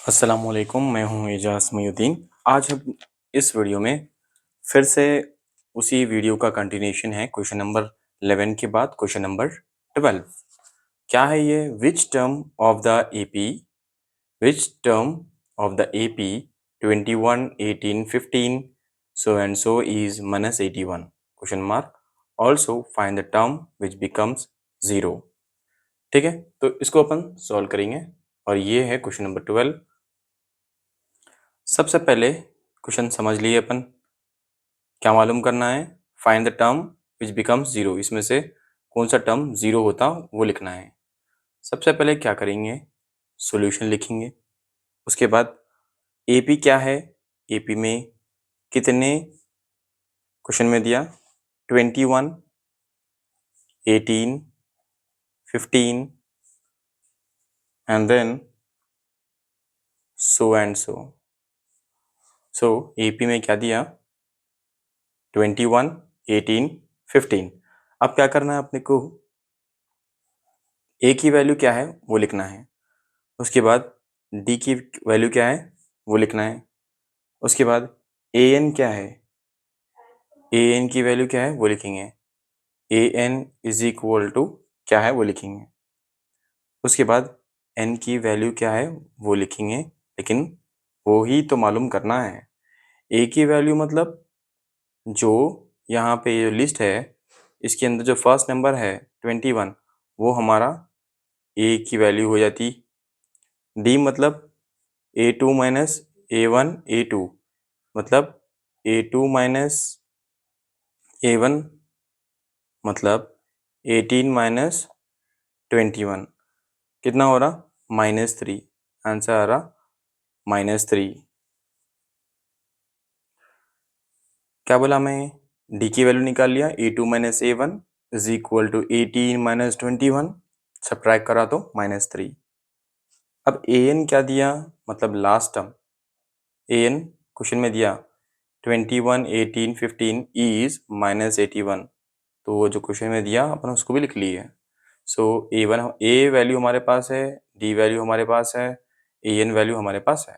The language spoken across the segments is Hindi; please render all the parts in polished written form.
अस्सलामुअलैकुम, मैं हूं एजाज मयूद्दीन। आज हम इस वीडियो में फिर से उसी वीडियो का कंटिन्यूशन है। क्वेश्चन नंबर 11 के बाद क्वेश्चन नंबर 12 क्या है ये? Which term of the AP which term of the AP 21 18 15 so and so is -81 question mark also find the term which becomes 0। ठीक है, तो इसको अपन सॉल्व करेंगे और ये है क्वेश्चन नंबर 12। सबसे पहले क्वेश्चन समझ लिए अपन। क्या मालूम करना है? Find the term which becomes zero. इसमें से कौन सा टर्म जीरो होता वो लिखना है। सबसे पहले क्या करेंगे? सॉल्यूशन लिखेंगे। उसके बाद एपी क्या है, एपी में कितने क्वेश्चन में दिया? 21 18 15 and then so and so. So AP में क्या दिया? 21 18 15। अब क्या करना है अपने को? ए की वैल्यू क्या है वो लिखना है। उसके बाद डी की वैल्यू क्या है वो लिखना है। उसके बाद ए एन क्या है, ए एन की वैल्यू क्या है वो लिखेंगे। ए एन इज इक्वल टू क्या है वो लिखेंगे। उसके बाद एन की वैल्यू क्या है वो लिखेंगे, लेकिन वो ही तो मालूम करना है। ए की वैल्यू मतलब जो यहाँ पे ये लिस्ट है इसके अंदर जो फर्स्ट नंबर है 21 वो हमारा ए की वैल्यू हो जाती। डी मतलब A2 माइनस A1 A2 मतलब A2 माइनस A1 मतलब 18 माइनस 21 कितना हो रहा? -3। आंसर आ रहा -3। क्या बोला मैं? डी की वैल्यू निकाल लिया। A2 minus A1 is equal to 18 minus 21, subtract करा तो -3। अब an क्या दिया? मतलब लास्ट टर्म an क्वेश्चन में दिया 21 18 15 इज -81, तो वो जो क्वेश्चन में दिया अपन उसको भी लिख लिए। सो A1 ए वैल्यू हमारे पास है, डी वैल्यू हमारे पास है, एन वैल्यू हमारे पास है,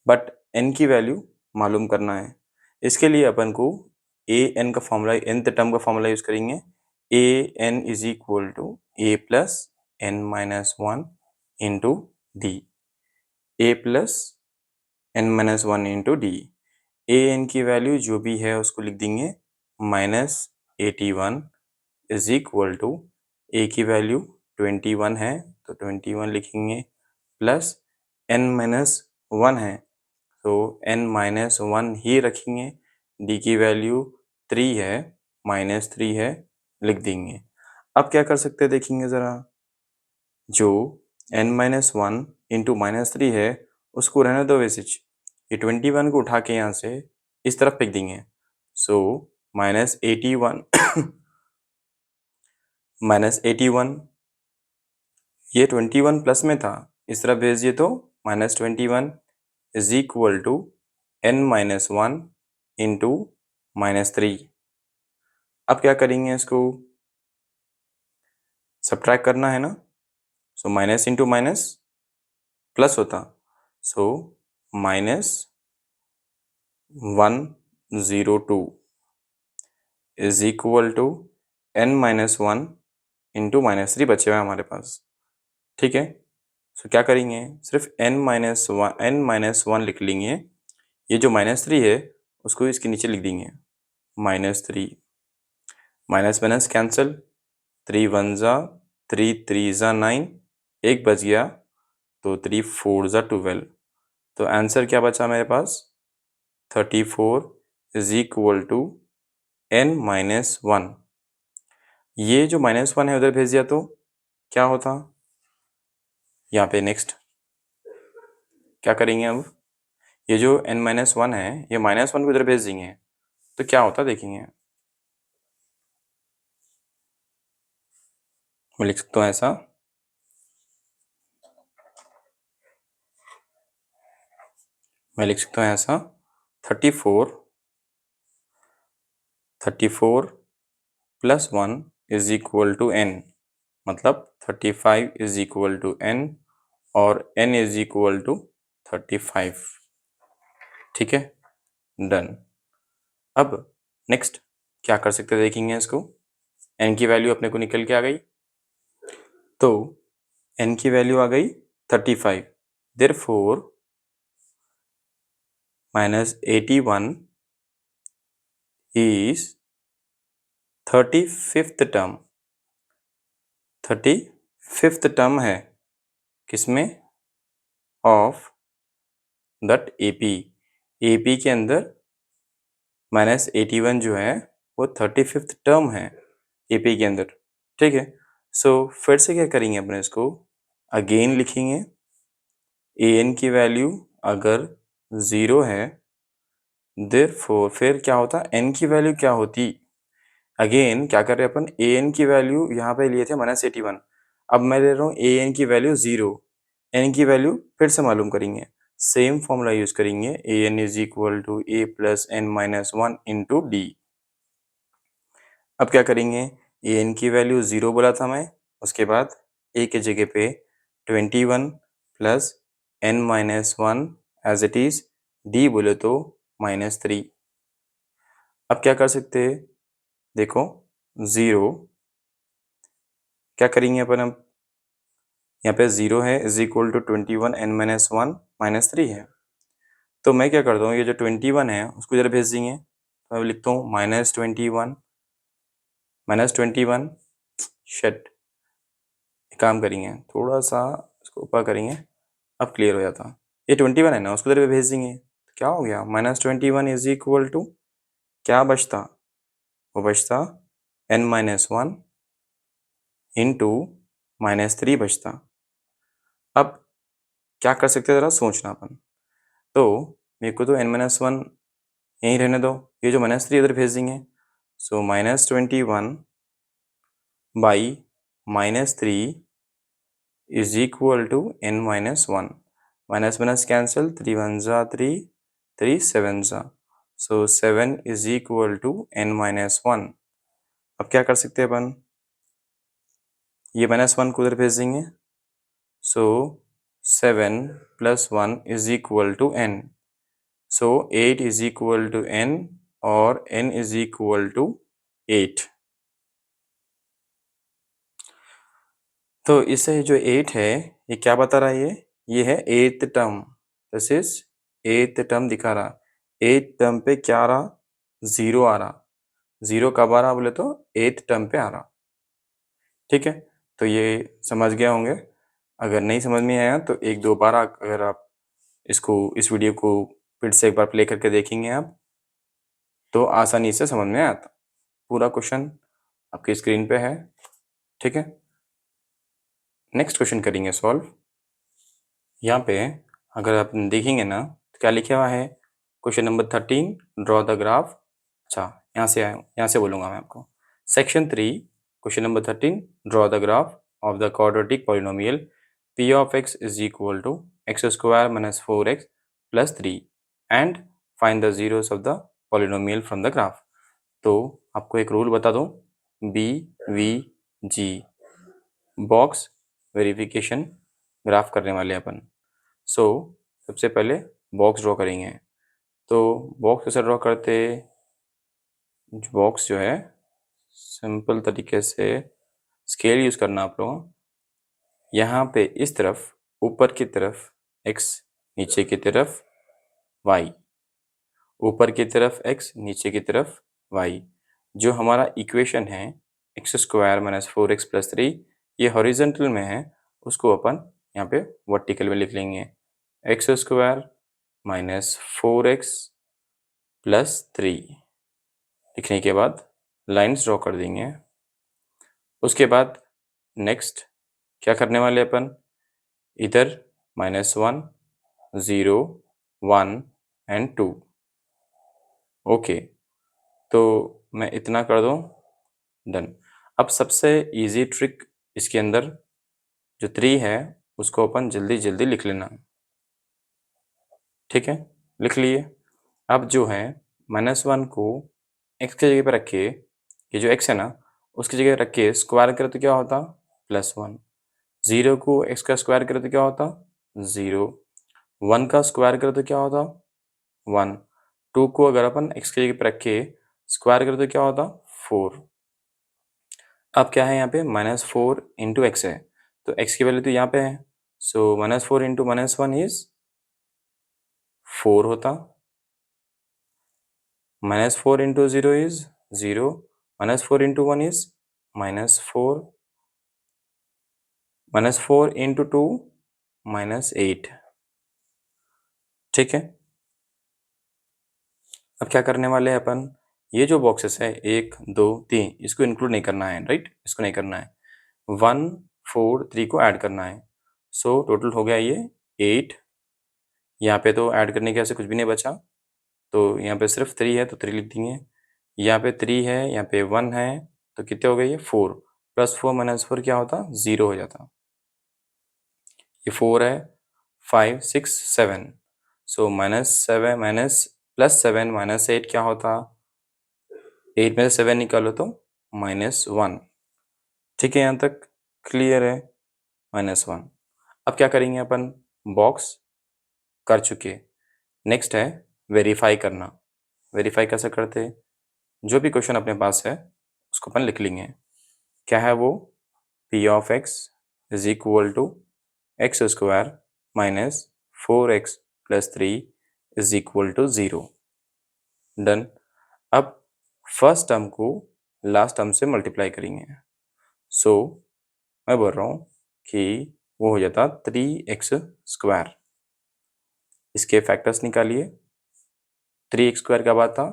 बट एन की वैल्यू मालूम करना है। इसके लिए अपन को ए एन का फॉर्मूला, nth टर्म का फॉर्मूला यूज करेंगे। A n is equal to a plus n minus one into d, a plus n minus one into d. A n की वैल्यू जो भी है उसको लिख देंगे -81 इज इक्वल टू ए की वैल्यू 21 है तो 21 लिखेंगे, प्लस एन माइनस वन है तो एन माइनस वन ही रखेंगे। डी की वैल्यू 3 है, -3 है, लिख देंगे। अब क्या कर सकते हैं देखेंगे ज़रा। जो एन माइनस वन इंटू -3 है उसको रहने दो वैसे। ये 21 को उठा के यहाँ से इस तरफ फेंक देंगे। सो -81 -81, ये 21 प्लस में था, इस तरफ भेज दिए तो -21 is equal to N minus one into -3। अब क्या करेंगे? इसको सब्ट्रैक्ट करना है ना। So minus into minus plus होता, so -102 is equal to N minus one into -3 बचे हुए हमारे पास। ठीक है, सो क्या करेंगे? सिर्फ n-1 लिख लेंगे। ये जो -3 है उसको इसके नीचे लिख देंगे -3। माइनस माइनस कैंसिल, 3 वन ज़ा 3 3 ज़ा 9, एक बच गया तो 3 4 ज़ा 12। तो आंसर क्या बचा मेरे पास? 34 is equal to n minus one. ये जो -1 है उधर भेज दिया तो क्या होता? यहाँ पे नेक्स्ट क्या करेंगे? अब ये जो n-1 है ये -1 को इधर भेज देंगे तो क्या होता देखेंगे। मैं लिख सकता हूँ ऐसा, मैं लिख सकता हूँ ऐसा 34 plus 1 is equal to n, मतलब 35 इज इक्वल टू n और n इज इक्वल टू 35। ठीक है, डन। अब नेक्स्ट क्या कर सकते हैं देखेंगे इसको। n की वैल्यू अपने को निकल के आ गई, तो n की वैल्यू आ गई 35। Therefore -81 is 35th term. 35th term है किसमें, ऑफ दैट AP के अंदर -81 जो है वो 35th टर्म है AP के अंदर। ठीक है, सो फिर से क्या करेंगे अपने इसको, अगेन लिखेंगे an की वैल्यू अगर 0 है, देयरफॉर फिर क्या होता, n की वैल्यू क्या होती, अगेन क्या कर रहे हैं अपन, an की वैल्यू यहाँ पे लिए थे -81, अब मैं ले रहा हूँ an की वैल्यू 0, n की वैल्यू फिर से मालूम करेंगे, सेम फॉर्मूला यूज करेंगे, an is equal to a plus n minus 1 into D. अब क्या करेंगे, an की वैल्यू 0 बोला था मैं, उसके बाद a की जगह पे 21 plus n minus 1 as it is, d बोले तो -3। अब क्या कर सकते हैं, देखो 0 क्या करेंगे अपन, अब यहाँ पे 0 है is equal to 21 n minus 1 -3 है, तो मैं क्या करता हूँ, ये जो 21 है उसको इधर भेज देंगे, तो मैं लिखता हूँ -21 शेट। काम करेंगे थोड़ा सा इसको ऊपर करेंगे, अब क्लियर हो जाता। ये 21 है ना, उसको इधर भेज देंगे, तो क्या हो गया, -21 इज इक्वल टू क्या बचता, वो बचता n माइनस 1 इंटू -3 बचता। अब क्या कर सकते हैं ज़रा सोचना अपन, तो मेरे को तो n माइनस 1 यहीं रहने दो, ये जो -3 इधर भेज देंगे, so -21 by -3 is equal to n minus 1, minus minus cancel, 3 1 जा 3, 3 7 जा, so 7 is equal to n minus 1। अब क्या कर सकते हैं अपन, ये -1 को उधर भेज देंगे, so 7 plus 1 is equal to n, so 8 is equal to n और n इज इक्वल टू 8। तो इससे जो 8 है ये क्या बता रहा है, ये है 8th term, this is 8th term दिखा रहा, 8th टर्म पे क्या आ रहा, 0 आ रहा, 0 कब आ रहा बोले तो 8th टर्म पे आ रहा। ठीक है, तो ये समझ गया होंगे, अगर नहीं समझ में आया तो एक दो बार अगर आप इसको, इस वीडियो को फिर से एक बार प्ले करके देखेंगे आप, तो आसानी से समझ में आता। पूरा क्वेश्चन आपकी स्क्रीन पे है। ठीक है, नेक्स्ट क्वेश्चन करेंगे सॉल्व। यहाँ पे अगर आप देखेंगे ना तो क्या लिखा हुआ है, question number 13 draw the graph. अच्छा, यहाँ से बोलूँगा मैं आपको, section 3 question number 13 draw the graph of the quadratic polynomial p of x is equal to X square minus 4x plus 3 and find the zeros of the polynomial from the graph. तो आपको एक रूल बता दूं, BVG बॉक्स वेरिफिकेशन ग्राफ करने वाले अपन। सो सबसे पहले बॉक्स ड्रॉ करेंगे, तो बॉक्स कैसे ड्रॉ करते, बॉक्स जो है सिंपल तरीके से स्केल यूज़ करना आप लोगों, यहाँ पे इस तरफ ऊपर की तरफ x, नीचे की तरफ y, ऊपर की तरफ x, नीचे की तरफ y। जो हमारा इक्वेशन है x square minus 4x plus 3, ये हॉरिजेंटल में है, उसको अपन यहाँ पे वर्टिकल में लिख लेंगे, x square minus 4x plus 3 लिखने के बाद लाइंस ड्रॉ कर देंगे। उसके बाद नेक्स्ट क्या करने वाले अपन, इधर -1 0 1 एंड 2। ओके, तो मैं इतना कर दूं, डन। अब सबसे इजी ट्रिक इसके अंदर जो 3 है उसको अपन जल्दी जल्दी लिख लेना। ठीक है, लिख लिए। अब जो है -1 को x की जगह पर रख के, ये जो x है ना उसकी जगह रख के स्क्वायर करे तो क्या होता, +1। 0 को x का स्क्वायर करे तो क्या होता, 0। 1 का स्क्वायर करें तो क्या होता 1। 2 को अगर अपन x के जगह पर रख के स्क्वायर करें तो क्या होता 4। अब क्या है यहाँ पे -4 इंटू एक्स है, तो x की वैल्यू तो यहाँ पे है, सो -4 इंटू -1 इज 4 होता। -4 into 0 is 0, -4 into 1 is -4, -4 into 2 -8। ठीक है, अब क्या करने वाले हैं अपन, ये जो बॉक्सेस है 1 2 3 इसको इंक्लूड नहीं करना है, राइट, इसको नहीं करना है। 1 4 3 को ऐड करना है, सो टोटल हो गया ये 8। यहाँ पे तो ऐड करने के ऐसे कुछ भी नहीं बचा, तो यहाँ पे सिर्फ 3 है तो 3 लिख देंगे। यहाँ पे 3 है, यहाँ पे 1 है, तो कितने हो गए ये 4, +4 -4 क्या होता 0 हो जाता। ये 4 है, 5 6 7, सो -7 +7 -8 क्या होता, 8 में से 7 निकालो तो -1। ठीक है, यहाँ तक क्लियर है, -1। अब क्या करेंगे अपन, बॉक्स कर चुके, नेक्स्ट है वेरीफाई करना। वेरीफाई कैसे करते हैं, जो भी क्वेश्चन अपने पास है उसको अपन लिख लेंगे। क्या है वो, p of x is equal to X square minus 4x plus 3 is equal to 0। Done. अब फर्स्ट टर्म को लास्ट टर्म से मल्टीप्लाई करेंगे, सो मैं बोल रहा हूँ कि वो हो जाता 3x स्क्वायर। इसके फैक्टर्स निकालिए, 3x स्क्वायर क्या बात था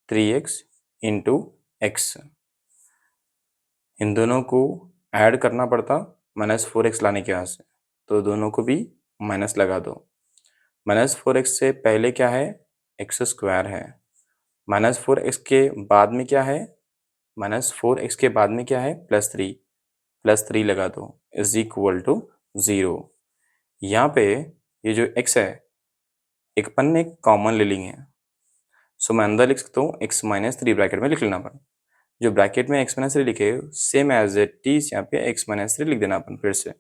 3x इंटू एक्स, इन दोनों को ऐड करना पड़ता -4x लाने के यहाँ से, तो दोनों को भी माइनस लगा दो। -4x से पहले क्या है एक्स स्क्वायर है, -4x के बाद में क्या है, -4x के बाद में क्या है +3 लगा दो इज इक्वल टू 0। यहाँ पे ये जो x है एक अपन ने कॉमन ले लेंगे, सो मैं अंदर लिख सकता हूँ x-3 ब्रैकेट में लिख लेना अपन, जो ब्रैकेट में x-3 लिखे सेम एज इट इज यहाँ पे x-3 लिख देना अपन। फिर से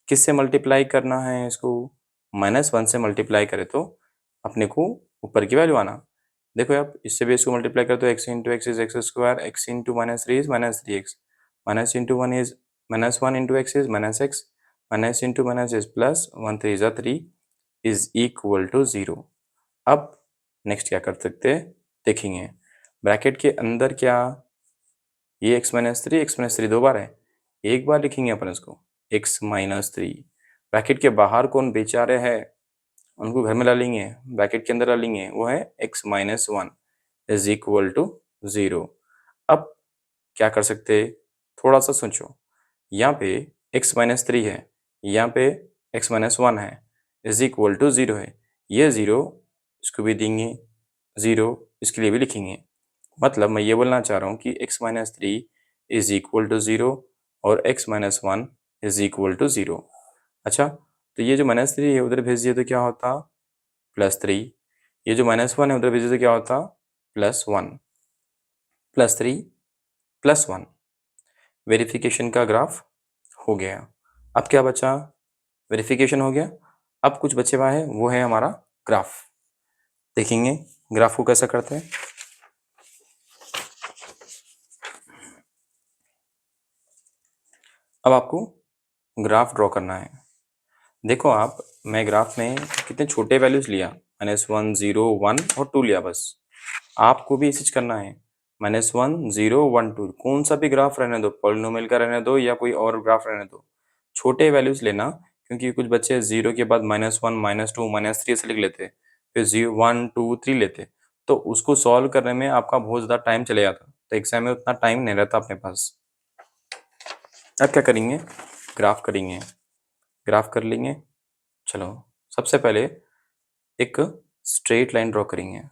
किससे मल्टीप्लाई करना है इसको, -1 से मल्टीप्लाई करें तो अपने को ऊपर की वैल्यू आना। देखो आप इससे भी इसको मल्टीप्लाई कर तो x into x is x square, x into -3 is -3x, minus into 1 is -1 into x is -x, minus into minus is plus, 1 3 जा 3 इज इक्वल टू 0। अब नेक्स्ट क्या कर सकते हैं देखेंगे, ब्रैकेट के अंदर क्या, ये x-3 दो बार है, एक बार लिखेंगे अपन इसको x-3। ब्रैकेट के बाहर कौन बेचारे हैं उनको घर में ला लेंगे, ब्रैकेट के अंदर ला लेंगे, वो है x-1 इज इक्वल टू 0। अब क्या कर सकते, थोड़ा सा सोचो, यहाँ पे x-3 है, यहाँ पे x-1 है, इज इक्वल टू 0 है, ये 0 इसको भी देंगे 0, इसके लिए भी लिखेंगे। मतलब मैं ये बोलना चाह रहा हूँ कि x-3 इज इक्वल टू 0 और x-1 इज इक्वल टू 0। अच्छा, तो ये जो -3 है उधर भेज दिए तो क्या होता +3, ये जो -1 है उधर भेज दिए तो क्या होता +1, +3 +1। वेरिफिकेशन का ग्राफ हो गया। अब क्या बचा, वेरिफिकेशन हो गया, अब कुछ बचे हुआ है वो है हमारा ग्राफ। देखेंगे ग्राफ को कैसा करते हैं। अब आपको ग्राफ ड्रॉ करना है। देखो आप, मैं ग्राफ में कितने छोटे वैल्यूज लिया, -1 0 1 और 2 लिया बस। आपको भी इसी करना है, -1 0 1 2, कौन सा भी ग्राफ रहने दो, पॉलिनोमियल का रहने दो या कोई और ग्राफ रहने दो, छोटे वैल्यूज लेना, क्योंकि कुछ बच्चे 0 के बाद -1 -2 -3 ऐसे लिख लेते, फिर 0 1 2 3 लेते, तो उसको सॉल्व करने में आपका बहुत ज़्यादा टाइम चले जाता, तो एग्जाम में उतना टाइम नहीं रहता अपने पास। अब क्या करेंगे, ग्राफ करेंगे, ग्राफ कर लेंगे। चलो सबसे पहले एक स्ट्रेट लाइन ड्रॉ करेंगे,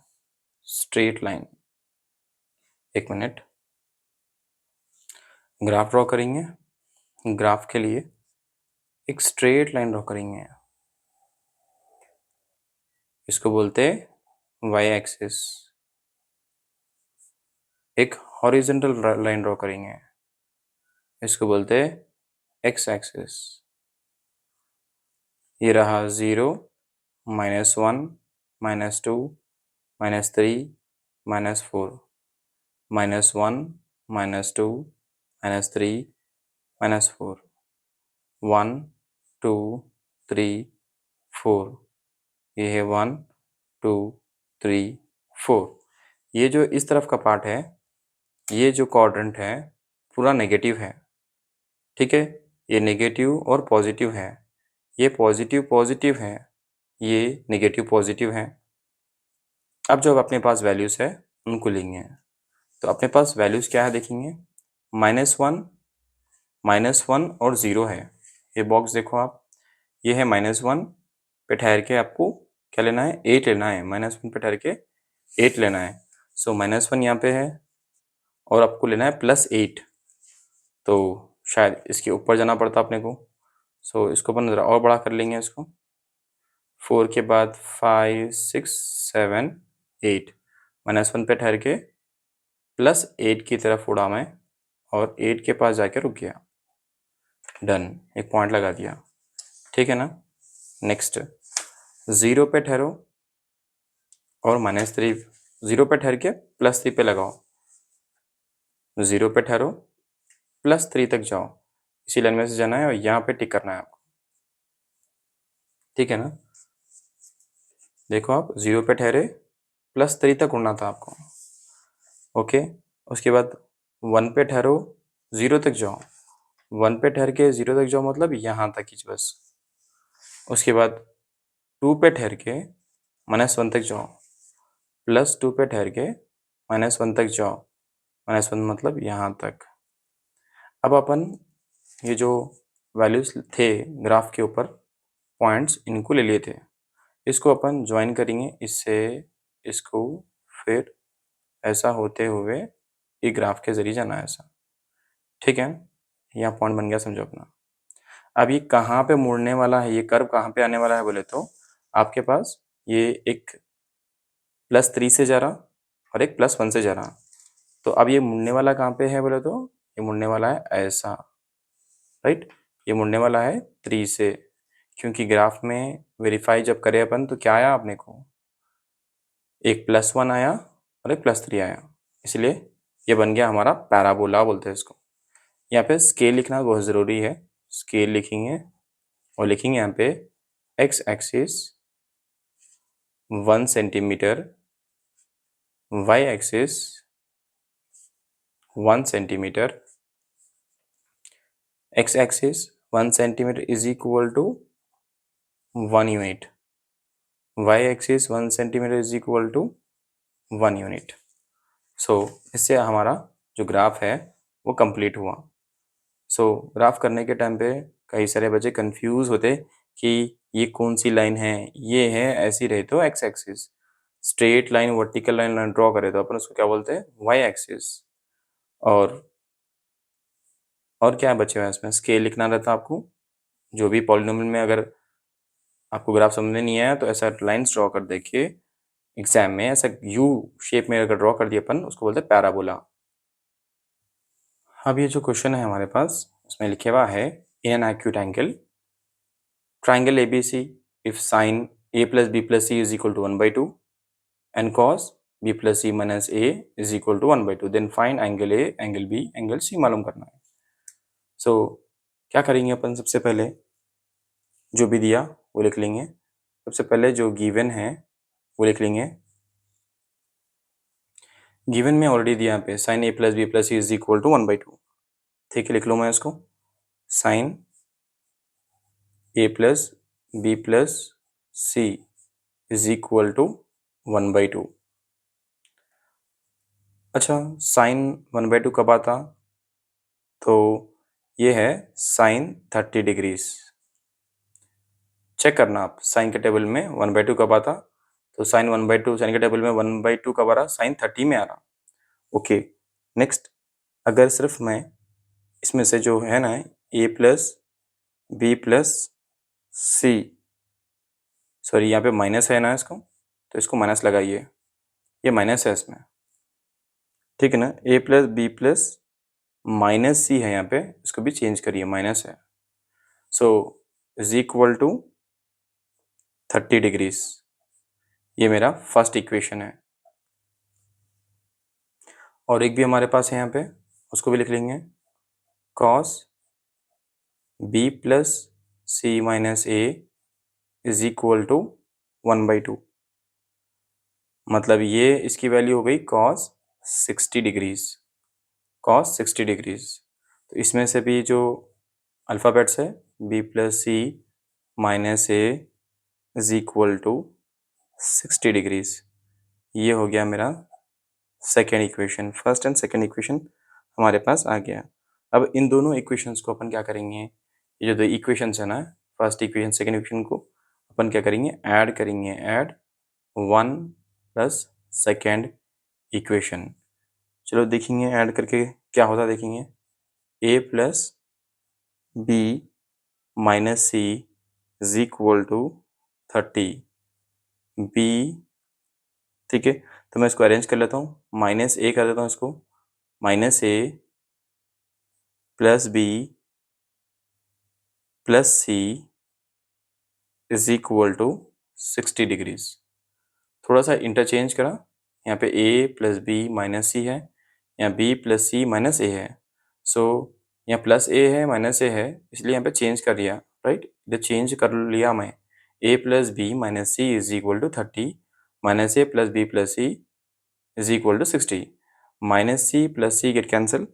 स्ट्रेट लाइन, एक मिनट, ग्राफ ड्रॉ करेंगे। ग्राफ के लिए एक स्ट्रेट लाइन ड्रॉ करेंगे, इसको बोलते हैं वाई एक्सिस। एक हॉरिजॉन्टल लाइन ड्रॉ करेंगे, इसको बोलते हैं एक्स एक्सिस। ये रहा 0 -1 -2 -3 -4 -1 -2 -3 -4 1 2 3 4 ये है 1 2 3 4। ये जो इस तरफ का पार्ट है, ये जो क्वाड्रेंट है पूरा नेगेटिव है, ठीक है। ये नेगेटिव और पॉजिटिव है, ये पॉजिटिव पॉजिटिव है, ये नेगेटिव पॉजिटिव है। अब जो अपने पास वैल्यूज़ है उनको लेंगे, तो अपने पास वैल्यूज़ क्या है देखेंगे। -1 और 0 है। ये बॉक्स देखो आप, ये है -1 पे ठहर के आपको क्या लेना है, 8 लेना है। -1 पे ठहर के 8 लेना है। सो -1 यहाँ पे है और आपको लेना है +8, तो शायद इसके ऊपर जाना पड़ता अपने को। सो इसको अपन ज़रा और बड़ा कर लेंगे इसको। 4 के बाद 5 6 7 8, -1 पे ठहर के +8 की तरफ उड़ा मैं और 8 के पास जाके रुक गया। डन, एक पॉइंट लगा दिया, ठीक है ना। नेक्स्ट 0 पे ठहरो और -3, 0 पे ठहर के +3 पे लगाओ। 0 पे ठहरो +3 तक जाओ, इसी लाइन में से जाना है और यहाँ पे टिक करना है आपको, ठीक है ना। देखो आप 0 पे ठहरे, +3 तक उड़ना था आपको, ओके। उसके बाद 1 पे ठहरो, 0 तक जाओ। 1 पे ठहर के 0 तक जाओ मतलब यहाँ तक ही बस। उसके बाद 2 पे ठहर के -1 तक जाओ, +2 पे ठहर के -1 तक जाओ, -1 मतलब यहाँ तक। अब अपन ये जो वैल्यूज थे ग्राफ के ऊपर पॉइंट्स, इनको ले लिए थे, इसको अपन ज्वाइन करेंगे इससे इसको, फिर ऐसा होते हुए ये ग्राफ के जरिए जाना है ऐसा, ठीक है। यहाँ पॉइंट बन गया, समझो अपना। अब ये कहाँ पे मुड़ने वाला है, ये कर्व कहाँ पे आने वाला है बोले तो आपके पास ये एक +3 से जा रहा और एक +1 से जा रहा, तो अब ये मुड़ने वाला कहाँ पे है बोले तो ये मुड़ने वाला है ऐसा, राइट। ये मुड़ने वाला है 3 से, क्योंकि ग्राफ में वेरीफाई जब करे अपन तो क्या आया अपने को, एक +1 आया और एक +3 आया, इसलिए ये बन गया हमारा पैराबोला बोलते हैं इसको। यहाँ पे स्केल लिखना बहुत ज़रूरी है, स्केल लिखेंगे और लिखेंगे यहाँ पे x axis 1 centimetre, y axis 1 centimetre, x axis 1 centimetre is equal to 1 unit, y axis 1 centimetre is equal to 1 unit. So इससे हमारा जो ग्राफ है वो कंप्लीट हुआ। सो ग्राफ करने के टाइम पे कई सारे बच्चे कंफ्यूज होते कि ये कौन सी लाइन है, ये है ऐसी रहे तो x axis, straight line vertical line draw करे तो अपन उसको क्या बोलते हैं, वाई एक्सिस। और क्या बचे हुए इसमें, स्केल लिखना रहता आपको। जो भी पॉलिनोमियल में अगर आपको ग्राफ समझ में नहीं आया तो ऐसा लाइन्स ड्रॉ कर देखिए एग्जाम में, ऐसा यू शेप में अगर ड्रॉ कर दिया अपन उसको बोलते हैं पैराबोला। अब ये जो क्वेश्चन है हमारे पास उसमें लिखे हुआ है in an acute angle triangle ABC if sin a plus b plus c is equal to 1/2 and cos b plus c minus a is equal to 1/2, then find angle A, angle B, angle C मालूम करना है। क्या करेंगे अपन, सबसे पहले जो भी दिया वो लिख लेंगे। सबसे पहले जो गिवन है वो लिख लेंगे। गिवन में ऑलरेडी दिया यहाँ पे sin a plus b plus c is equal to 1/2, ठीक है। लिख लो मैं इसको, sin a plus b plus c is equal to 1/2। अच्छा, साइन 1/2 कब आता, तो ये है साइन 30 डिग्रीज। चेक करना आप साइन के टेबल में 1/2 कब आता, तो साइन 1/2 साइन के टेबल में 1/2 कब आ रहा, साइन 30 में आ रहा, ओके। नेक्स्ट, अगर सिर्फ मैं इसमें से जो है ना a plus B plus C, sorry यहाँ पे माइनस है ना इसको, तो इसको माइनस लगाइए, ये माइनस है इसमें, ठीक है ना। a plus B plus minus सी है यहाँ पे, इसको भी चेंज करिए, माइनस है। So is equal to 30 degrees. ये मेरा फर्स्ट इक्वेशन है। और एक भी हमारे पास है यहाँ पे, उसको भी लिख लेंगे। Cos B plus C minus A is equal to 1/2। मतलब ये इसकी वैल्यू हो गई कॉस 60 डिग्रीज। Cos 60 degrees. तो इसमें से भी जो अल्फ़ाबेट्स है, B plus C minus A is equal to 60 degrees, ये हो गया मेरा second equation. First and second equation हमारे पास आ गया। अब इन दोनों इक्वेशंस को अपन क्या करेंगे, ये जो दो इक्वेशंस है ना, फर्स्ट इक्वेशन सेकेंड इक्वेशन को अपन क्या करेंगे, ऐड करेंगे। Add 1 plus second equation. चलो देखेंगे ऐड करके क्या होता है, देखेंगे। A plus B minus C is equal to 30 b. ठीक है, तो मैं इसको अरेंज कर लेता हूँ, माइनस ए कर देता हूँ इसको, minus A plus B plus C is equal to 60 degrees. थोड़ा सा इंटरचेंज करा, यहाँ पे a प्लस बी माइनस सी है, यहाँ b plus C minus A है। सो यहाँ प्लस ए है माइनस ए है, इसलिए यहाँ पे चेंज कर दिया। राइट, इधर चेंज कर लिया मैं। a plus B minus C is equal to 30 minus A plus B plus C is equal to 60। Minus C plus C get cancel,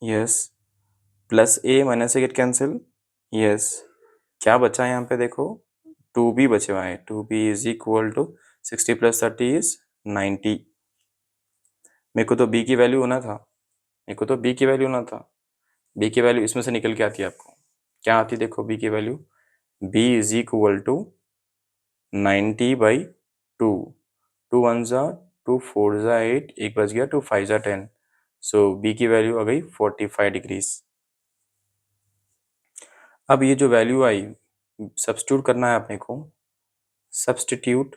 yes. Plus A minus A get cancel, yes. क्या बचा है यहाँ पे देखो, 2b बचे हुआ है। 2b is equal to 60 plus 30 is 90। मेरे को तो b की वैल्यू होना था, मेरे को तो b की वैल्यू होना था। b की वैल्यू इसमें से निकल के आती है आपको, क्या आती है देखो b की value, b is equal to 90/2। 2 1 जा 2 4 जा 8, एक बच गया, 2 5 जा 10। सो b की वैल्यू आ गई 45 डिग्रीज। अब ये जो वैल्यू आई, सब्स्टिट्यूट करना है अपने को। Substitute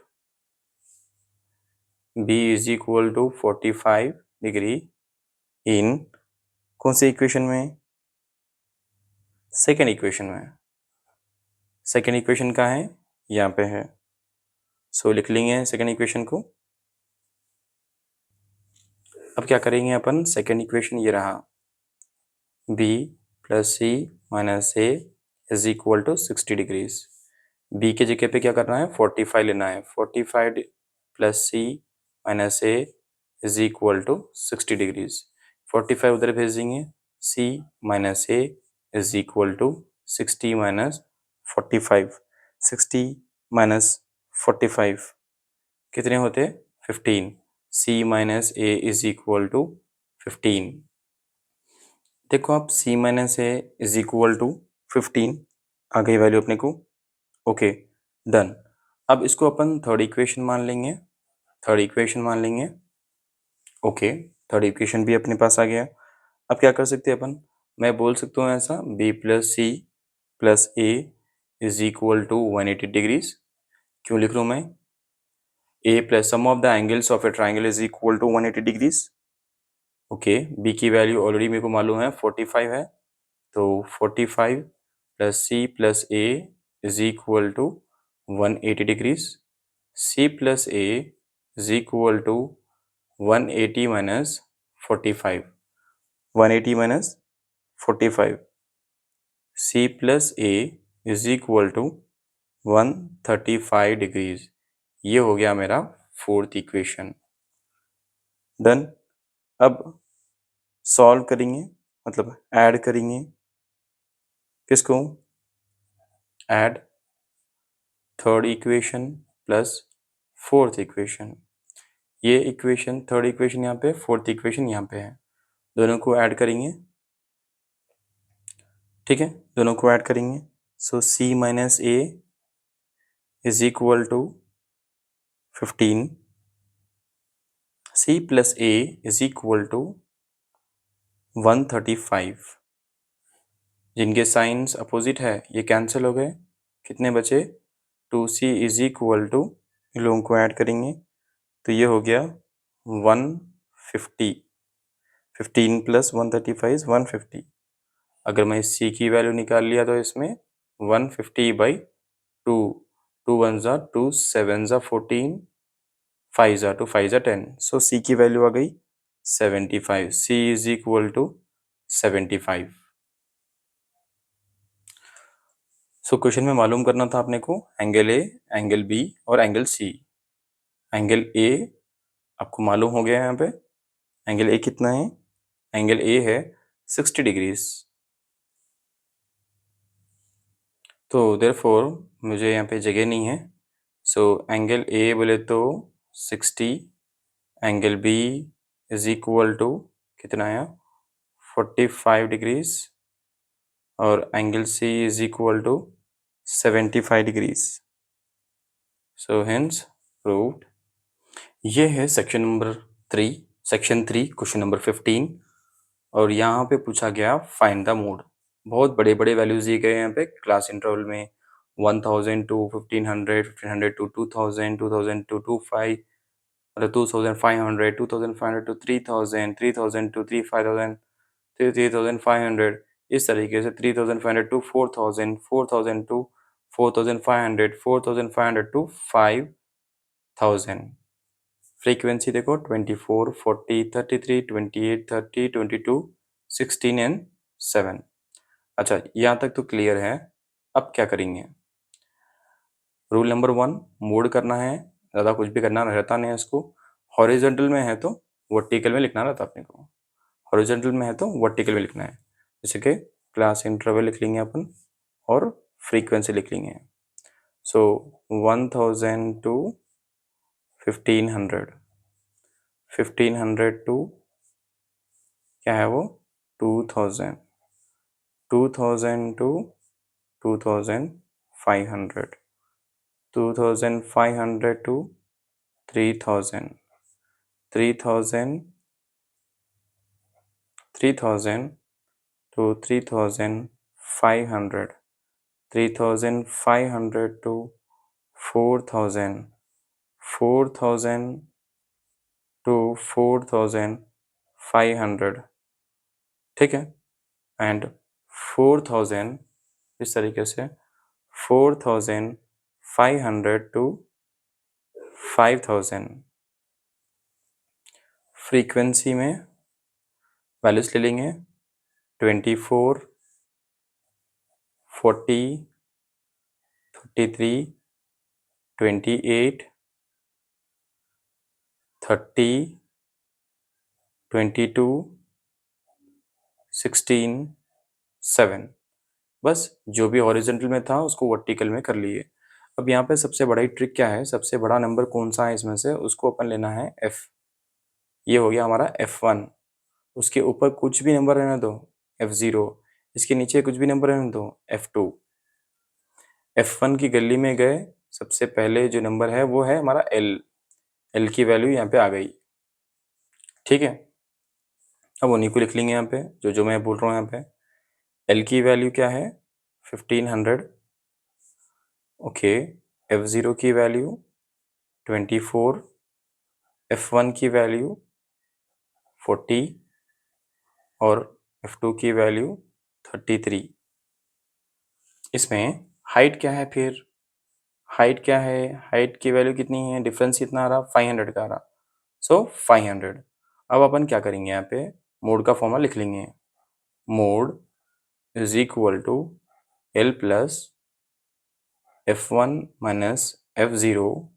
b is equal to 45 degree in कौन सी इक्वेशन में, सेकेंड इक्वेशन में। सेकेंड इक्वेशन का है, यहाँ पे है। सो लिख लेंगे सेकेंड इक्वेशन को। अब क्या करेंगे अपन, सेकेंड इक्वेशन ये रहा, b plus C minus A is equal to 60 degrees. b के जगह पे क्या करना है, 45 लेना है। 45 plus C minus A is equal to 60 degrees. 45 उधर भेज देंगे, c minus A is equal to 60 minus 45। 60 minus 45 कितने होते, 15। c minus A is equal to 15। देखो आप, c minus A is equal to 15 आ गई वैल्यू अपने को। Okay, done. अब इसको अपन थर्ड इक्वेशन मान लेंगे, थर्ड इक्वेशन मान लेंगे। ओके, थर्ड इक्वेशन भी अपने पास आ गया। अब क्या कर सकते हैं अपन, मैं बोल सकता हूँ ऐसा, b plus C plus A is equal to 180 degrees. क्यों लिख रहा हूँ मैं, a plus sum of the angles of a triangle is equal to 180 degrees. Okay, b की वैल्यू ऑलरेडी मेरे को मालूम है 45 है, तो 45 plus C plus A is equal to 180 degrees. c plus A is equal to 180 minus 45, 180 minus 45। c plus A is equal to 135 degrees. ये हो गया मेरा फोर्थ इक्वेशन। डन। अब सॉल्व करेंगे, मतलब ऐड करेंगे, किसको, add third equation plus fourth equation. ये इक्वेशन, थर्ड इक्वेशन यहाँ पे, फोर्थ इक्वेशन यहाँ पे है, दोनों को ऐड करेंगे। ठीक है, दोनों को ऐड करेंगे। So c minus A is equal to 15, c plus A is equal to 135। जिनके साइंस अपोजिट है ये कैंसिल हो गए, कितने बचे, 2c इज इक्वल टू, इन लोगों को ऐड करेंगे तो ये हो गया 150। 15 प्लस 135 इज 150। अगर मैं c की वैल्यू निकाल लिया तो इसमें 150/2, 2 1 ज़ा 2, 7 ज़ा 14, 5 ज़ा 2, 5 ज़ा 10। सो सी की वैल्यू आ गई 75। C is equal to 75। So question में मालूम करना था अपने को एंगल ए, एंगल बी और एंगल सी। एंगल ए आपको मालूम हो गया है यहाँ पे। एंगल ए कितना है? एंगल ए है 60 डिग्रीज। तो देयरफॉर मुझे यहाँ पे जगह नहीं है। सो एंगल ए बोले तो 60, angle B is equal to कितना आया 45 डिग्रीज और angle C is equal to 75 degrees. So hence proved. ये है section number 3, section 3 question number 15। और यहाँ पे पूछा गया फाइंड द मोड। बहुत बड़े बड़े वैल्यूज दिए गए हैं यहाँ पे क्लास इंटरवल में 1000 टू 1500, 1500 टू 2000, 2000 टू 25, मतलब 2500, 2500 टू 3000, 3000 टू 3500, 3500, इस तरीके से 3500 टू 4000, 4000 टू 4500, 4500 टू 5000। फ्रीक्वेंसी देखो 24, 40, 33, 28, 30, 22, 16 एंड 7। अच्छा, यहाँ तक तो क्लियर है। अब क्या करेंगे? रूल नंबर 1, मोड करना है। ज़्यादा कुछ भी करना रहता नहीं है इसको। हॉरिजॉन्टल में है तो वर्टिकल में लिखना रहता अपने को। हॉरिजॉन्टल में है तो वर्टिकल में लिखना है। जैसे कि क्लास इंटरवल लिख लेंगे अपन और फ्रीक्वेंसी लिख लेंगे। सो 1000 टू 1500, 1500 टू क्या है वो 2000, 2000 to 2500, 2500 to 3000, 3000, 3000 to 3500, 3500 to 4000, 4000 to 4500। ठीक है। एंड 4000 इस तरीके से 4500 टू 5000। फ्रीक्वेंसी में वैल्यूज ले लेंगे 24, 40, 33, 28, 30, 22, 16, 7। बस जो भी हॉरिजॉन्टल में था उसको वर्टिकल में कर लिए। अब यहाँ पे सबसे बड़ा ट्रिक क्या है, सबसे बड़ा नंबर कौन सा है इसमें से, उसको अपन लेना है f। ये हो गया हमारा f1। उसके ऊपर कुछ भी नंबर रहने दो f0, इसके नीचे कुछ भी नंबर रहने दो f2। f1 की गली में गए, सबसे पहले जो नंबर है वो है हमारा l की वैल्यू यहाँ पे आ गई। ठीक है। अब उन्हीं को लिख लेंगे यहाँ पे, जो मैं बोल रहा हूँ यहाँ पे। l की वैल्यू क्या है 1500। ओके। f0 की वैल्यू 24, f1 की वैल्यू 40 और f2 की वैल्यू 33। इसमें हाइट क्या है फिर? हाइट क्या है? हाइट की वैल्यू कितनी है? डिफरेंस कितना आ रहा? 500 का आ रहा। सो 500। अब अपन क्या करेंगे यहाँ पे, मोड का फॉर्मूला लिख लेंगे। Mode is equal to l plus f1 minus f0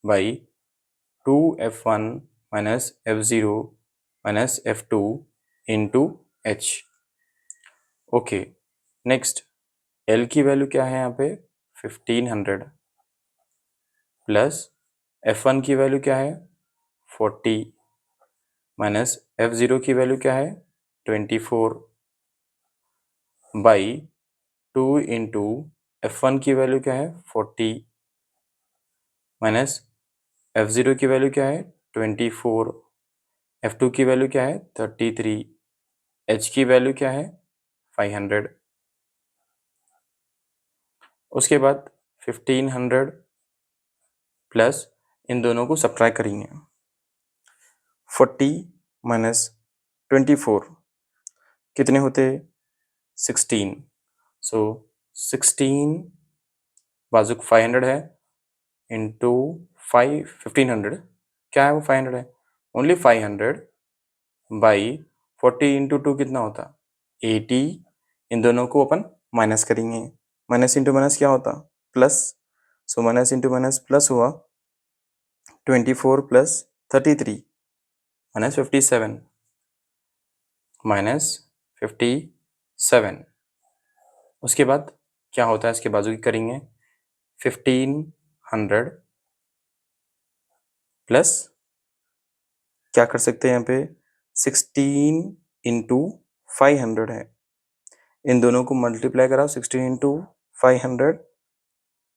by 2f1 minus f0 minus f2 into h। Okay. Next l की वैल्यू क्या है यहाँ पे 1500 प्लस f1 की वैल्यू क्या है 40 माइनस f0 की वैल्यू क्या है 24 बाई 2 इंटू f1 की वैल्यू क्या है 40 माइनस f0 की वैल्यू क्या है 24, f2 की वैल्यू क्या है 33, h की वैल्यू क्या है 500। उसके बाद 1500 प्लस इन दोनों को सब्ट्रैक्ट करेंगे। 40 माइनस 24 कितने होते? 16। सो 16 बाजुक 500 है इंटू 1500, क्या है वो 500 है, ओनली 500 बाई 40 इंटू 2 कितना होता 80। इन दोनों को अपन माइनस करेंगे, माइनस इंटू माइनस क्या होता प्लस, सो माइनस इंटू माइनस प्लस हुआ 24 प्लस 33 माइनस 57 माइनस 57। उसके बाद क्या होता है इसके बाजू की करेंगे 1500 प्लस क्या कर सकते हैं यहाँ पे 16 इंटू 500 है, इन दोनों को मल्टीप्लाई कराओ 16 इंटू 500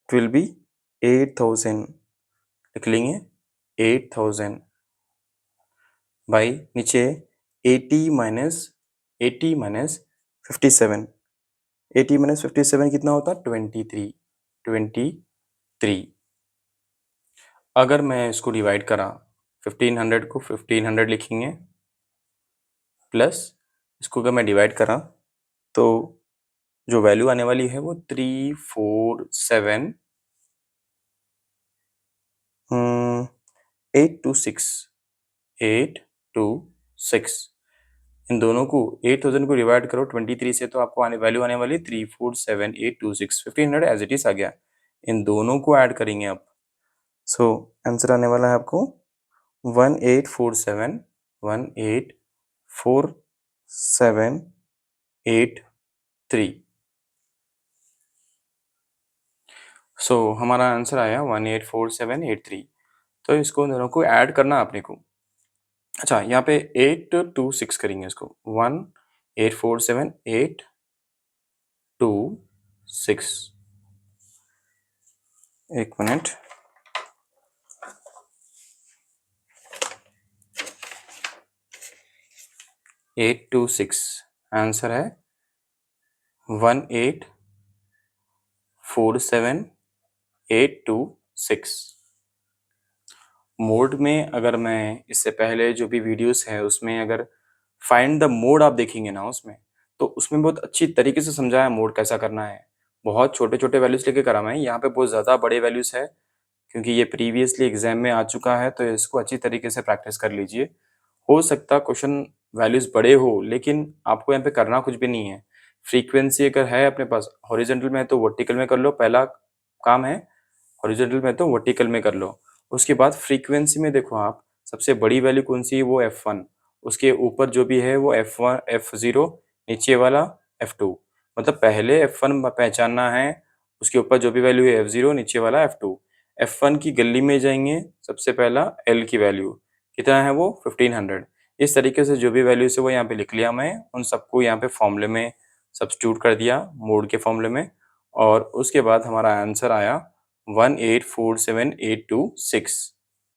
विल बी 8000, लिख लेंगे 8000 बाई नीचे 80 माइनस 57, 80 माइनस 57 कितना होता 23। अगर मैं इसको डिवाइड करा 1500 को 1500 लिखेंगे प्लस इसको अगर मैं डिवाइड करा तो जो वैल्यू आने वाली है वो 826 इन दोनों को 8000 को डिवाइड करो 23 से तो आपको वैल्यू आने वाली 347826, 1500 एज इट इज आ गया। इन दोनों को ऐड करेंगे आप, सो आंसर आने वाला है आपको 184783। सो हमारा आंसर आया 184783। तो इसको दोनों को ऐड करना आपने को। अच्छा यहाँ पे 826 करेंगे इसको 1847826, एक मिनट, 826 आंसर है 1847826। मोड में अगर मैं इससे पहले जो भी वीडियोस है उसमें अगर फाइंड द मोड आप देखेंगे ना उसमें, तो उसमें बहुत अच्छी तरीके से समझाया मोड कैसा करना है। बहुत छोटे छोटे वैल्यूज लेके करा मैं, यहाँ पे बहुत ज़्यादा बड़े वैल्यूज है क्योंकि ये प्रीवियसली एग्जाम में आ चुका है, तो इसको अच्छी तरीके से प्रैक्टिस कर लीजिए। हो सकता क्वेश्चन वैल्यूज बड़े हो लेकिन आपको यहाँ पे करना कुछ भी नहीं है। फ्रीक्वेंसी अगर है अपने पास हॉरिजॉन्टल में तो वर्टिकल में कर लो, पहला काम है। हॉरिजॉन्टल में तो वर्टिकल में कर लो। उसके बाद फ्रीक्वेंसी में देखो आप सबसे बड़ी वैल्यू कौन सी है वो f1, उसके ऊपर जो भी है वो f1 f0, नीचे वाला f2। मतलब पहले f1 पहचानना है, उसके ऊपर जो भी वैल्यू है f0, नीचे वाला f2। f1 की गली में जाएंगे, सबसे पहला l की वैल्यू कितना है वो 1500। इस तरीके से जो भी वैल्यू है वो यहाँ पे लिख लिया मैं, उन सबको यहाँ पे फॉर्मूले में सब्स्टिट्यूट कर दिया मोड के फॉर्मूले में, और उसके बाद हमारा आंसर आया 1847826।